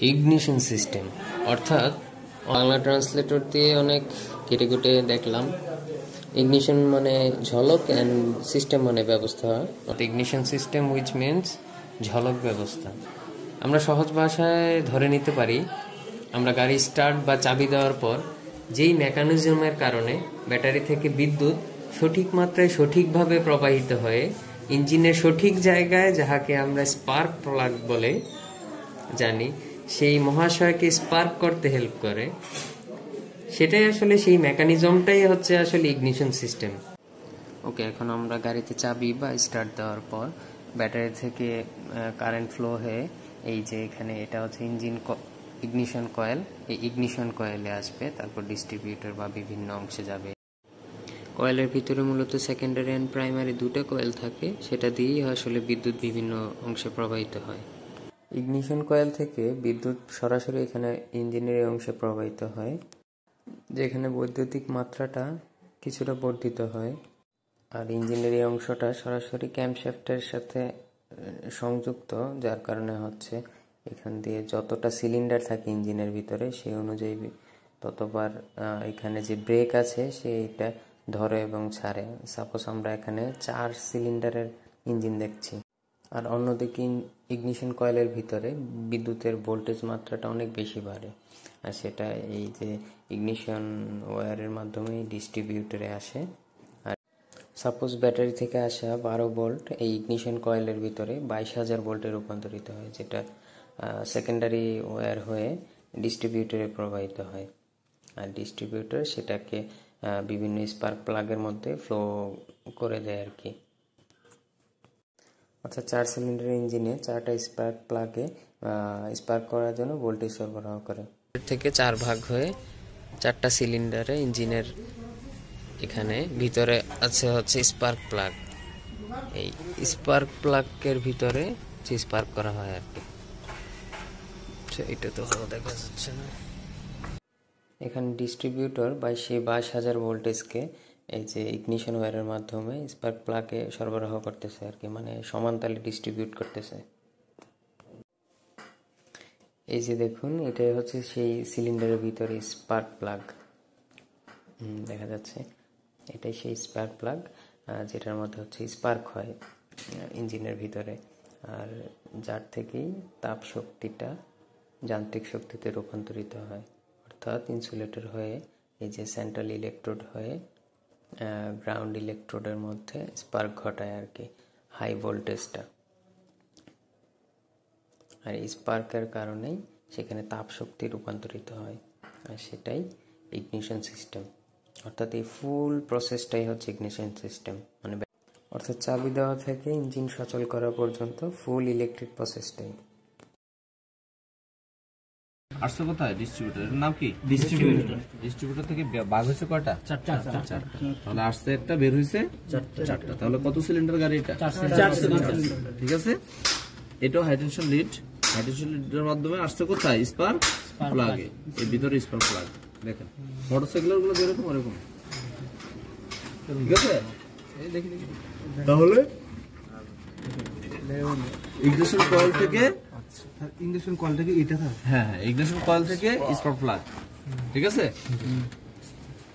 Ignition system অর্থাৎ Bangla translator দিয়ে অনেক কেটে কেটে দেখলাম। ইগনিশন মানে ঝলক অ্যান্ড সিস্টেম মানে ব্যবস্থা। ইগনিশন সিস্টেম উইচ মিনস ঝলক ব্যবস্থা। আমরা সহজ ভাষায় ধরে নিতে পারি, আমরা গাড়ি স্টার্ট বা চাবি দেওয়ার পর যেই মেকানিজমের কারণে ব্যাটারি থেকে বিদ্যুৎ সঠিক মাত্রায় সঠিকভাবে প্রবাহিত হয়ে ইঞ্জিনের সঠিক জায়গায়, যাহাকে আমরা স্পার্ক প্লাগ বলে জানি, সেই মহাশয়কে স্পার্ক করতে হেল্প করে, সেটাই আসলে সেই মেকানিজমটাই হচ্ছে আসলে ইগনিশন সিস্টেম। ওকে, এখন আমরা গাড়িতে চাবি বা স্টার্ট দেওয়ার পর ব্যাটারি থেকে কারেন্ট ফ্লো হয়ে এই যে এখানে এটা হচ্ছে ইঞ্জিন ইগনিশন কয়েল, এই ইগনিশন কয়েলে আসবে, তারপর ডিস্ট্রিবিউটর বা বিভিন্ন অংশে যাবে। কয়েলের ভিতরে মূলত সেকেন্ডারি অ্যান্ড প্রাইমারি দুটো কয়েল থাকে, সেটা দিয়েই আসলে বিদ্যুৎ বিভিন্ন অংশে প্রবাহিত হয়। ইগনিশন কয়েল থেকে বিদ্যুৎ সরাসরি এখানে ইঞ্জিনের এই অংশে প্রবাহিত হয়, যেখানে বৈদ্যুতিক মাত্রাটা কিছুটা বর্ধিত হয়। আর ইঞ্জিনের এই অংশটা সরাসরি ক্যামশ্যাফটের সাথে সংযুক্ত, যার কারণে হচ্ছে এখান দিয়ে যতটা সিলিন্ডার থাকে ইঞ্জিনের ভিতরে সেই অনুযায়ী ততবার এখানে যে ব্রেক আছে সেইটা ধরে এবং ছাড়ে। সাপোজ আমরা এখানে 4 সিলিন্ডারের ইঞ্জিন দেখছি, আর অন্যদিকে ইগনিশন কয়েলের ভিতরে বিদ্যুতের ভোল্টেজ মাত্রাটা অনেক বেশি বাড়ে, আর সেটা এই যে ইগনিশন ওয়্যারের মাধ্যমে ডিস্ট্রিবিউটরে আসে। আর সাপোজ ব্যাটারি থেকে আসা 12 ভোল্ট এই ইগনিশন কয়েলের ভিতরে 22,000 ভোল্টে রূপান্তরিত হয়, যেটা সেকেন্ডারি ওয়্যার হয়ে ডিস্ট্রিবিউটরে প্রবাহিত হয়। আর ডিস্ট্রিবিউটর সেটাকে বিভিন্ন স্পার্ক প্লাগের মধ্যে ফ্লো করে দেয় আর কি। অর্থাৎ 4 সিলিন্ডারের ইঞ্জিনে 4টা স্পার্ক প্লাগে স্পার্ক করার জন্য ভোল্টেজ সরবরাহ করে। এর থেকে 4 ভাগ হয়ে 4টা সিলিন্ডারে ইঞ্জিনের এখানে ভিতরে আছে হচ্ছে স্পার্ক প্লাগ। এই স্পার্ক প্লাগের ভিতরে যে স্পার্ক করা হয় আর কি। এটা তো ভালো দেখা যাচ্ছে না। এখানে ডিস্ট্রিবিউটর বা সেই 22,000 ভোল্টেজকে এই যে ইগনিশন ওয়্যারের মাধ্যমে স্পার্ক প্লাগে সরবরাহ করতেছে আর কি, মানে সমানতালে ডিস্ট্রিবিউট করতেছে। এই যে দেখুন, এটাই হচ্ছে সেই সিলিন্ডারের ভিতরে স্পার্ক প্লাগ দেখা যাচ্ছে। এটাই সেই স্পার্ক প্লাগ যেটার মধ্যে হচ্ছে স্পার্ক হয় ইঞ্জিনের ভিতরে, আর যার থেকেই তাপ শক্তিটা যান্ত্রিক শক্তিতে রূপান্তরিত হয়, অর্থাৎ ইনসুলেটর হয়ে এই যে সেন্ট্রাল ইলেকট্রোড হয়ে গ্রাউন্ড ইলেকট্রোডের মধ্যে স্পার্ক ঘটায় আর কি, হাই ভোল্টেজটা। আর এই স্পার্কের কারণেই সেখানে তাপ শক্তি রূপান্তরিত হয়, আর সেটাই ইগনিশন সিস্টেম। অর্থাৎ এই ফুল প্রসেসটাই হচ্ছে ইগনিশন সিস্টেম, মানে অর্থাৎ চাবি দেওয়া থেকে ইঞ্জিন সচল করা পর্যন্ত ফুল ইলেকট্রিক প্রসেসটাই। আসছে কোথায়? ডিস্ট্রিবিউটরের নাম কি? ডিস্ট্রিবিউটর থেকে ভাগ হয়েছে কয়টা? 4টা। তাহলে আসছে একটা, বের হয়েছে 4টা। তাহলে কত সিলিন্ডার গাড়ি এটা? 4 সিলিন্ডার। ঠিক আছে, এটাও হাইটেনশন লিড। হাইটেনশন লিডের মাধ্যমে আসছে কোথায়? স্পার্ক প্লাগে। এর ভিতরে স্পার্ক প্লাগ দেখেন, মোটরসাইকেলের গুলো যেরকম ওরকম। ঠিক আছে, তাহলে ইগনিশন কয়েল থেকে ইগনিশন কয়েল থেকে এটা থাকে। হ্যাঁ, ইগনিশন কয়েল থেকে স্পার্ক প্লাগ। ঠিক আছে,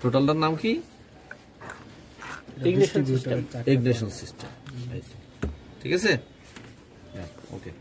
টোটালটার নাম কি? Ignition system. ঠিক আছে, ওকে।